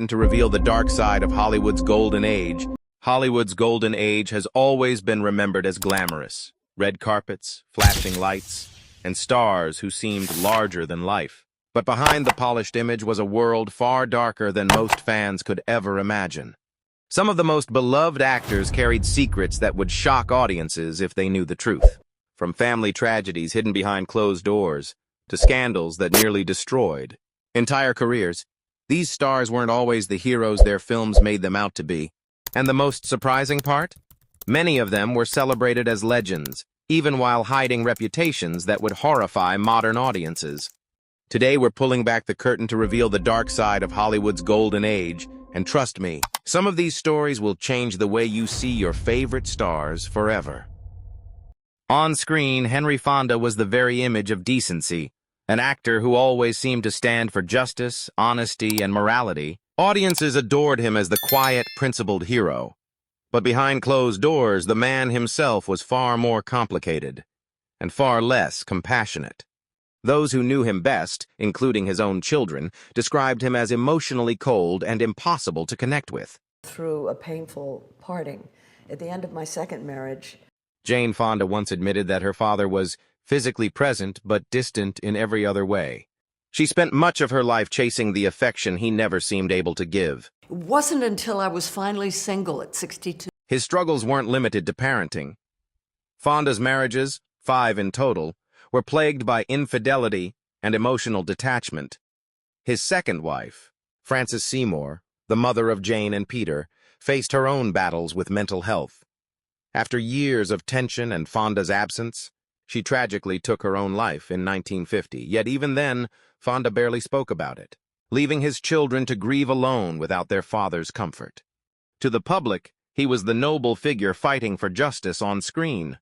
curtain to reveal the dark side of Hollywood's golden age. Hollywood's golden age has always been remembered as glamorous. Red carpets, flashing lights, and stars who seemed larger than life. But behind the polished image was a world far darker than most fans could ever imagine. Some of the most beloved actors carried secrets that would shock audiences if they knew the truth. From family tragedies hidden behind closed doors, to scandals that nearly destroyed entire careers, these stars weren't always the heroes their films made them out to be. And the most surprising part? Many of them were celebrated as legends, even while hiding reputations that would horrify modern audiences. Today we're pulling back the curtain to reveal the dark side of Hollywood's golden age, and trust me, some of these stories will change the way you see your favorite stars forever. On screen, Henry Fonda was the very image of decency, an actor who always seemed to stand for justice, honesty, and morality. Audiences adored him as the quiet, principled hero. But behind closed doors, the man himself was far more complicated, and far less compassionate. Those who knew him best, including his own children, described him as emotionally cold and impossible to connect with. Through a painful parting at the end of my second marriage, Jane Fonda once admitted that her father was physically present but distant in every other way. She spent much of her life chasing the affection he never seemed able to give. it wasn't until I was finally single at 62. His struggles weren't limited to parenting. Fonda's marriages, 5 in total, were plagued by infidelity and emotional detachment. His second wife, Frances Seymour, the mother of Jane and Peter, faced her own battles with mental health. After years of tension and Fonda's absence, she tragically took her own life in 1950, yet even then, Fonda barely spoke about it, leaving his children to grieve alone without their father's comfort. To the public, he was the noble figure fighting for justice on screen.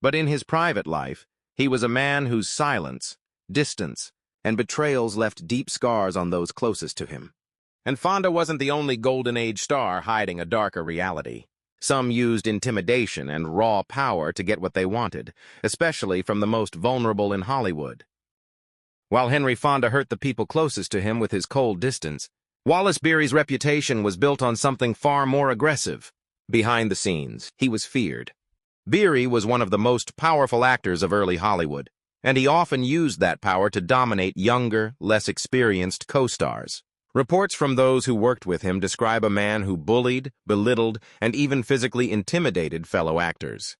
But in his private life, he was a man whose silence, distance, and betrayals left deep scars on those closest to him. And Fonda wasn't the only Golden Age star hiding a darker reality. Some used intimidation and raw power to get what they wanted, especially from the most vulnerable in Hollywood. While Henry Fonda hurt the people closest to him with his cold distance, Wallace Beery's reputation was built on something far more aggressive. Behind the scenes, he was feared. Beery was one of the most powerful actors of early Hollywood, and he often used that power to dominate younger, less experienced co-stars. Reports from those who worked with him describe a man who bullied, belittled, and even physically intimidated fellow actors.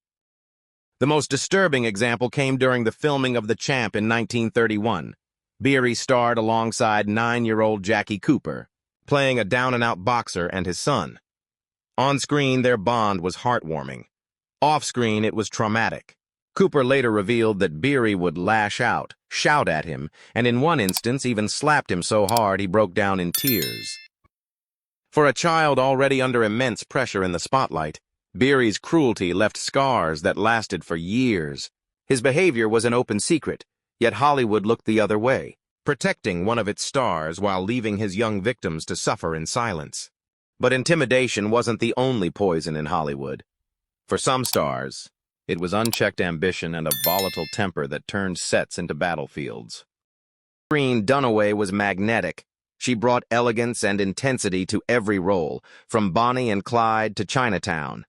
The most disturbing example came during the filming of The Champ in 1931. Beery starred alongside 9-year-old Jackie Cooper, playing a down-and-out boxer and his son. On screen, their bond was heartwarming. Off-screen, it was traumatic. Cooper later revealed that Beery would lash out, shout at him, and in one instance even slapped him so hard he broke down in tears. For a child already under immense pressure in the spotlight, Beery's cruelty left scars that lasted for years. His behavior was an open secret, yet Hollywood looked the other way, protecting one of its stars while leaving his young victims to suffer in silence. But intimidation wasn't the only poison in Hollywood. For some stars, it was unchecked ambition and a volatile temper that turned sets into battlefields. Green Dunaway was magnetic. She brought elegance and intensity to every role, from Bonnie and Clyde to Chinatown.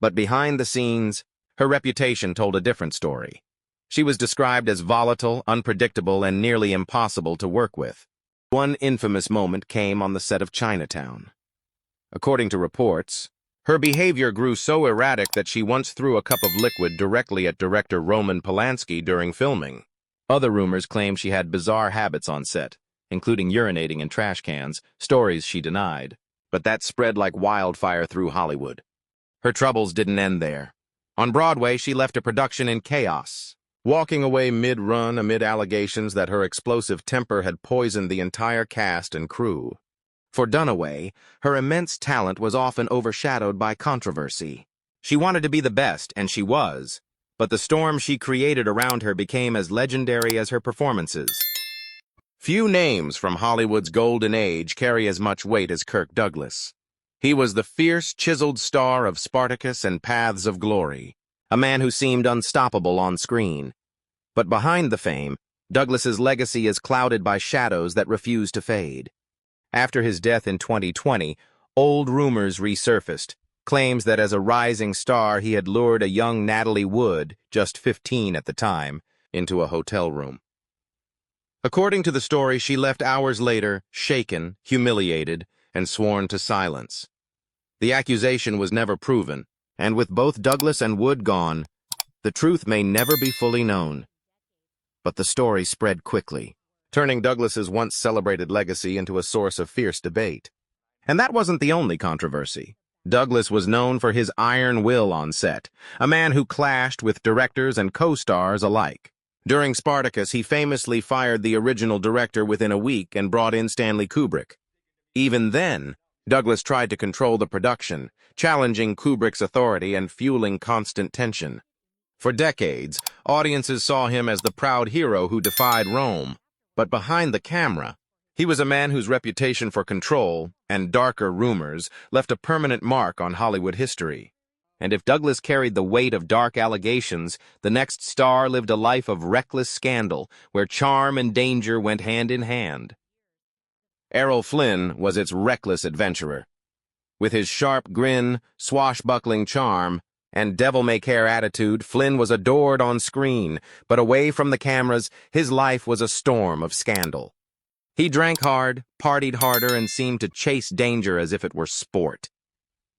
But behind the scenes, her reputation told a different story. She was described as volatile, unpredictable, and nearly impossible to work with. One infamous moment came on the set of Chinatown. According to reports, her behavior grew so erratic that she once threw a cup of liquid directly at director Roman Polanski during filming. Other rumors claim she had bizarre habits on set, including urinating in trash cans, stories she denied. But that spread like wildfire through Hollywood. Her troubles didn't end there. On Broadway, she left a production in chaos, walking away mid-run amid allegations that her explosive temper had poisoned the entire cast and crew. For Dunaway, her immense talent was often overshadowed by controversy. She wanted to be the best, and she was, but the storm she created around her became as legendary as her performances. Few names from Hollywood's golden age carry as much weight as Kirk Douglas. He was the fierce, chiseled star of Spartacus and Paths of Glory, a man who seemed unstoppable on screen. But behind the fame, Douglas's legacy is clouded by shadows that refuse to fade. After his death in 2020, old rumors resurfaced, claims that as a rising star he had lured a young Natalie Wood, just 15 at the time, into a hotel room. According to the story, she left hours later, shaken, humiliated, and sworn to silence. The accusation was never proven, and with both Douglas and Wood gone, the truth may never be fully known. But the story spread quickly, turning Douglas's once celebrated legacy into a source of fierce debate. And that wasn't the only controversy. Douglas was known for his iron will on set, a man who clashed with directors and co-stars alike. During Spartacus, he famously fired the original director within a week and brought in Stanley Kubrick. Even then, Douglas tried to control the production, challenging Kubrick's authority and fueling constant tension. For decades, audiences saw him as the proud hero who defied Rome. But behind the camera, he was a man whose reputation for control and darker rumors left a permanent mark on Hollywood history. And if Douglas carried the weight of dark allegations, the next star lived a life of reckless scandal, where charm and danger went hand in hand. Errol Flynn was its reckless adventurer. With his sharp grin, swashbuckling charm, and devil-may-care attitude, Flynn was adored on screen, but away from the cameras, his life was a storm of scandal. He drank hard, partied harder, and seemed to chase danger as if it were sport.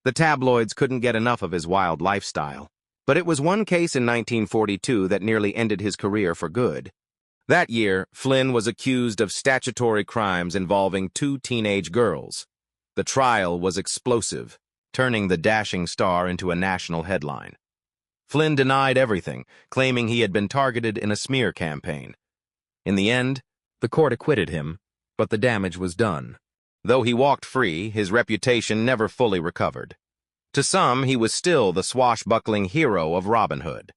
The tabloids couldn't get enough of his wild lifestyle. But it was one case in 1942 that nearly ended his career for good. That year, Flynn was accused of statutory crimes involving 2 teenage girls. The trial was explosive, turning the dashing star into a national headline. Flynn denied everything, claiming he had been targeted in a smear campaign. In the end, the court acquitted him, but the damage was done. Though he walked free, his reputation never fully recovered. To some, he was still the swashbuckling hero of Robin Hood.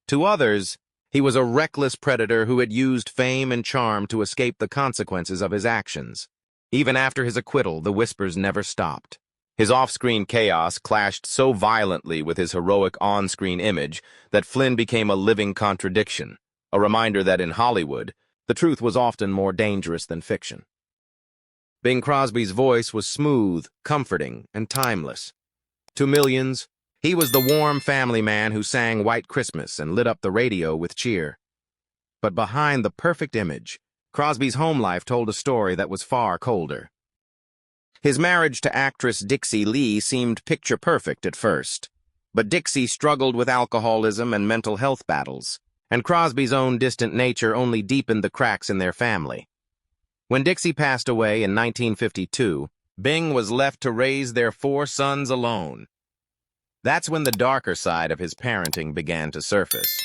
To others, he was a reckless predator who had used fame and charm to escape the consequences of his actions. Even after his acquittal, the whispers never stopped. His off-screen chaos clashed so violently with his heroic on-screen image that Flynn became a living contradiction, a reminder that in Hollywood, the truth was often more dangerous than fiction. Bing Crosby's voice was smooth, comforting, and timeless. To millions, he was the warm family man who sang White Christmas and lit up the radio with cheer. But behind the perfect image, Crosby's home life told a story that was far colder. His marriage to actress Dixie Lee seemed picture-perfect at first, but Dixie struggled with alcoholism and mental health battles, and Crosby's own distant nature only deepened the cracks in their family. When Dixie passed away in 1952, Bing was left to raise their 4 sons alone. That's when the darker side of his parenting began to surface.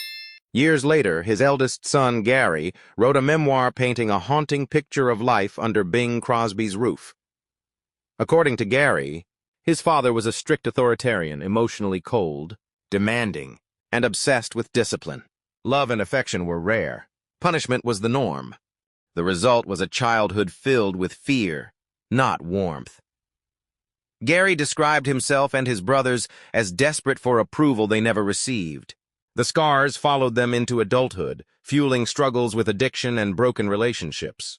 Years later, his eldest son, Gary, wrote a memoir painting a haunting picture of life under Bing Crosby's roof. According to Gary, his father was a strict authoritarian, emotionally cold, demanding, and obsessed with discipline. Love and affection were rare. Punishment was the norm. The result was a childhood filled with fear, not warmth. Gary described himself and his brothers as desperate for approval they never received. The scars followed them into adulthood, fueling struggles with addiction and broken relationships.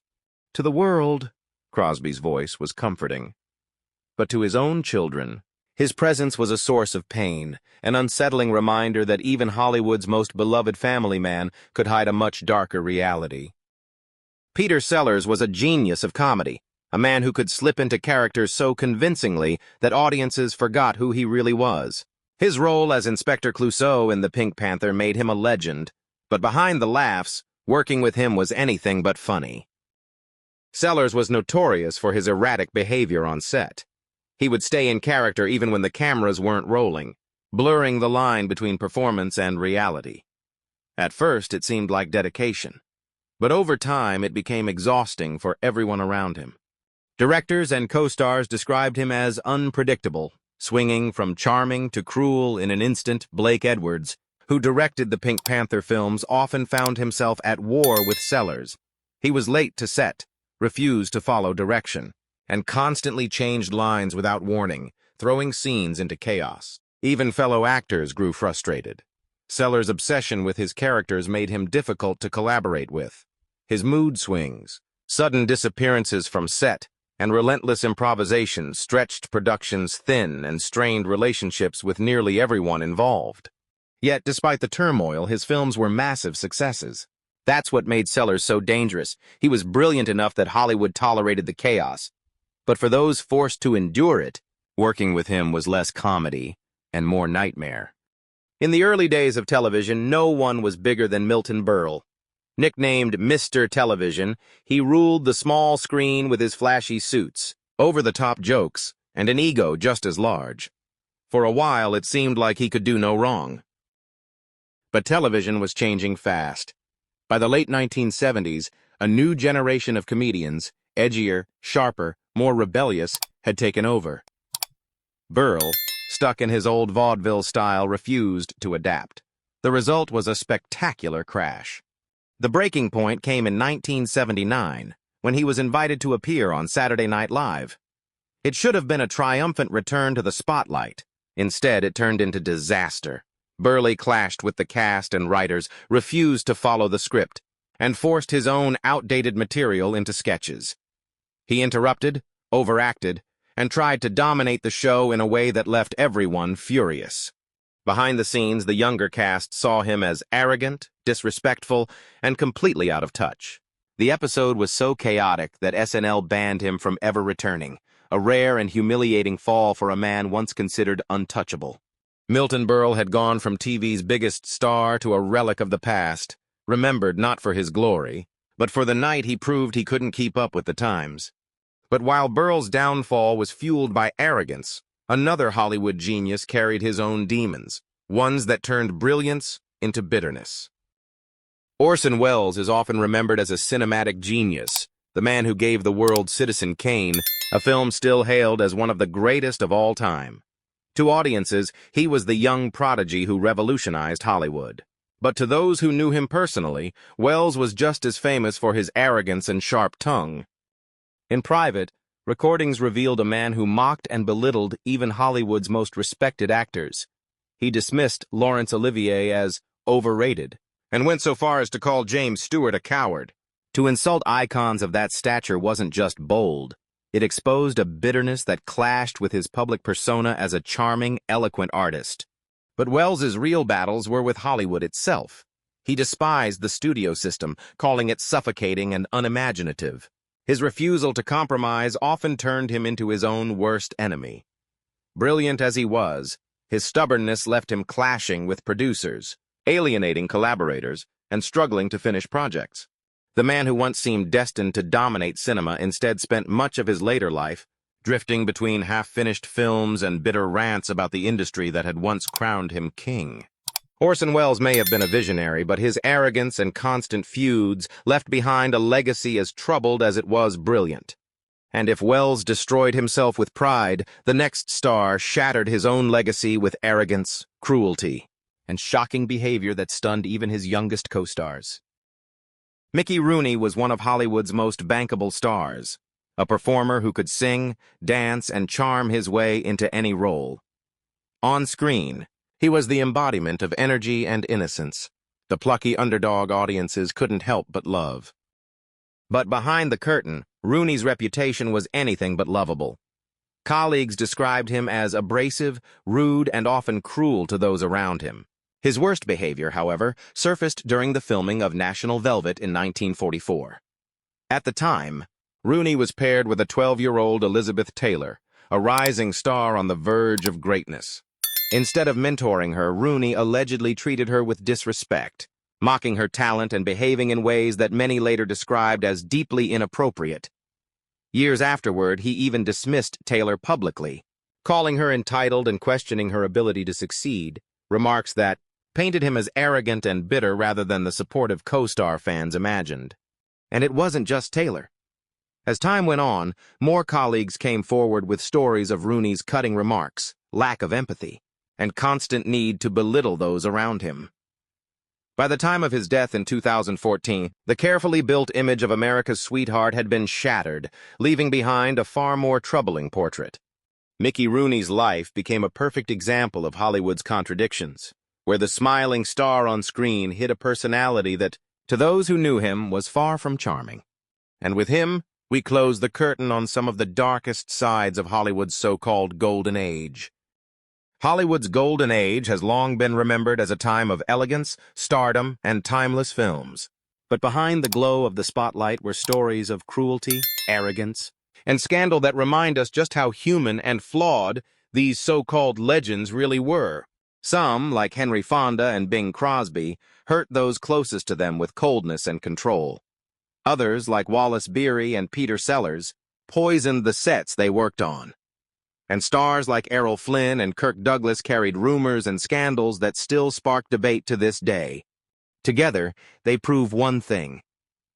To the world, Crosby's voice was comforting. But to his own children, his presence was a source of pain, an unsettling reminder that even Hollywood's most beloved family man could hide a much darker reality. Peter Sellers was a genius of comedy, a man who could slip into characters so convincingly that audiences forgot who he really was. His role as Inspector Clouseau in The Pink Panther made him a legend, but behind the laughs, working with him was anything but funny. Sellers was notorious for his erratic behavior on set. He would stay in character even when the cameras weren't rolling, blurring the line between performance and reality. At first, it seemed like dedication, but over time it became exhausting for everyone around him. Directors and co-stars described him as unpredictable, swinging from charming to cruel in an instant. Blake Edwards, who directed the Pink Panther films, often found himself at war with Sellers. He was late to set, refused to follow direction, and constantly changed lines without warning, throwing scenes into chaos. Even fellow actors grew frustrated. Sellers' obsession with his characters made him difficult to collaborate with. His mood swings, sudden disappearances from set, and relentless improvisation stretched productions thin and strained relationships with nearly everyone involved. Yet, despite the turmoil, his films were massive successes. That's what made Sellers so dangerous. He was brilliant enough that Hollywood tolerated the chaos. But for those forced to endure it, working with him was less comedy and more nightmare. In the early days of television, no one was bigger than Milton Berle. Nicknamed Mr. Television, he ruled the small screen with his flashy suits, over-the-top jokes, and an ego just as large. For a while, it seemed like he could do no wrong. But television was changing fast. By the late 1970s, a new generation of comedians, edgier, sharper, more rebellious, had taken over. Berle, stuck in his old vaudeville style, refused to adapt. The result was a spectacular crash. The breaking point came in 1979, when he was invited to appear on Saturday Night Live. It should have been a triumphant return to the spotlight. Instead, it turned into disaster. Berle clashed with the cast and writers, refused to follow the script, and forced his own outdated material into sketches. He interrupted, overacted, and tried to dominate the show in a way that left everyone furious. Behind the scenes, the younger cast saw him as arrogant, disrespectful, and completely out of touch. The episode was so chaotic that SNL banned him from ever returning, a rare and humiliating fall for a man once considered untouchable. Milton Berle had gone from TV's biggest star to a relic of the past, remembered not for his glory, but for the night he proved he couldn't keep up with the times. But while Berle's downfall was fueled by arrogance, another Hollywood genius carried his own demons, ones that turned brilliance into bitterness. Orson Welles is often remembered as a cinematic genius, the man who gave the world Citizen Kane, a film still hailed as one of the greatest of all time. To audiences, he was the young prodigy who revolutionized Hollywood. But to those who knew him personally, Welles was just as famous for his arrogance and sharp tongue. In private, recordings revealed a man who mocked and belittled even Hollywood's most respected actors. He dismissed Laurence Olivier as overrated, and went so far as to call James Stewart a coward. To insult icons of that stature wasn't just bold. It exposed a bitterness that clashed with his public persona as a charming, eloquent artist. But Welles's real battles were with Hollywood itself. He despised the studio system, calling it suffocating and unimaginative. His refusal to compromise often turned him into his own worst enemy. Brilliant as he was, his stubbornness left him clashing with producers, alienating collaborators, and struggling to finish projects. The man who once seemed destined to dominate cinema instead spent much of his later life drifting between half-finished films and bitter rants about the industry that had once crowned him king. Orson Welles may have been a visionary, but his arrogance and constant feuds left behind a legacy as troubled as it was brilliant. And if Welles destroyed himself with pride, the next star shattered his own legacy with arrogance, cruelty, and shocking behavior that stunned even his youngest co-stars. Mickey Rooney was one of Hollywood's most bankable stars, a performer who could sing, dance, and charm his way into any role. On screen, he was the embodiment of energy and innocence, the plucky underdog audiences couldn't help but love. But behind the curtain, Rooney's reputation was anything but lovable. Colleagues described him as abrasive, rude, and often cruel to those around him. His worst behavior, however, surfaced during the filming of National Velvet in 1944. At the time, Rooney was paired with a 12-year-old Elizabeth Taylor, a rising star on the verge of greatness. Instead of mentoring her, Rooney allegedly treated her with disrespect, mocking her talent and behaving in ways that many later described as deeply inappropriate. Years afterward, he even dismissed Taylor publicly, calling her entitled and questioning her ability to succeed, remarks that painted him as arrogant and bitter rather than the supportive co-star fans imagined. And it wasn't just Taylor. As time went on, more colleagues came forward with stories of Rooney's cutting remarks, lack of empathy, and constant need to belittle those around him. By the time of his death in 2014, the carefully built image of America's sweetheart had been shattered, leaving behind a far more troubling portrait. Mickey Rooney's life became a perfect example of Hollywood's contradictions, where the smiling star on screen hid a personality that, to those who knew him, was far from charming. And with him, we close the curtain on some of the darkest sides of Hollywood's so-called Golden Age. Hollywood's Golden Age has long been remembered as a time of elegance, stardom, and timeless films. But behind the glow of the spotlight were stories of cruelty, arrogance, and scandal that remind us just how human and flawed these so-called legends really were. Some, like Henry Fonda and Bing Crosby, hurt those closest to them with coldness and control. Others, like Wallace Beery and Peter Sellers, poisoned the sets they worked on. And stars like Errol Flynn and Kirk Douglas carried rumors and scandals that still spark debate to this day. Together, they prove one thing.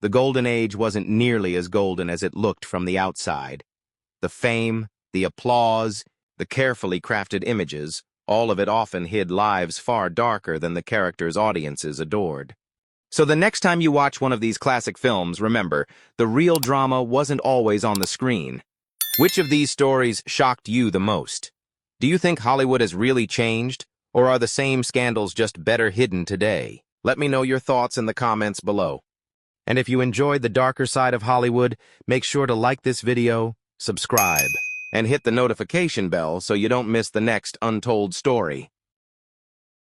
The Golden Age wasn't nearly as golden as it looked from the outside. The fame, the applause, the carefully crafted images, all of it often hid lives far darker than the characters audiences adored. So the next time you watch one of these classic films, remember, the real drama wasn't always on the screen. Which of these stories shocked you the most? Do you think Hollywood has really changed, or are the same scandals just better hidden today? Let me know your thoughts in the comments below. And if you enjoyed the darker side of Hollywood, make sure to like this video, subscribe, and hit the notification bell so you don't miss the next untold story.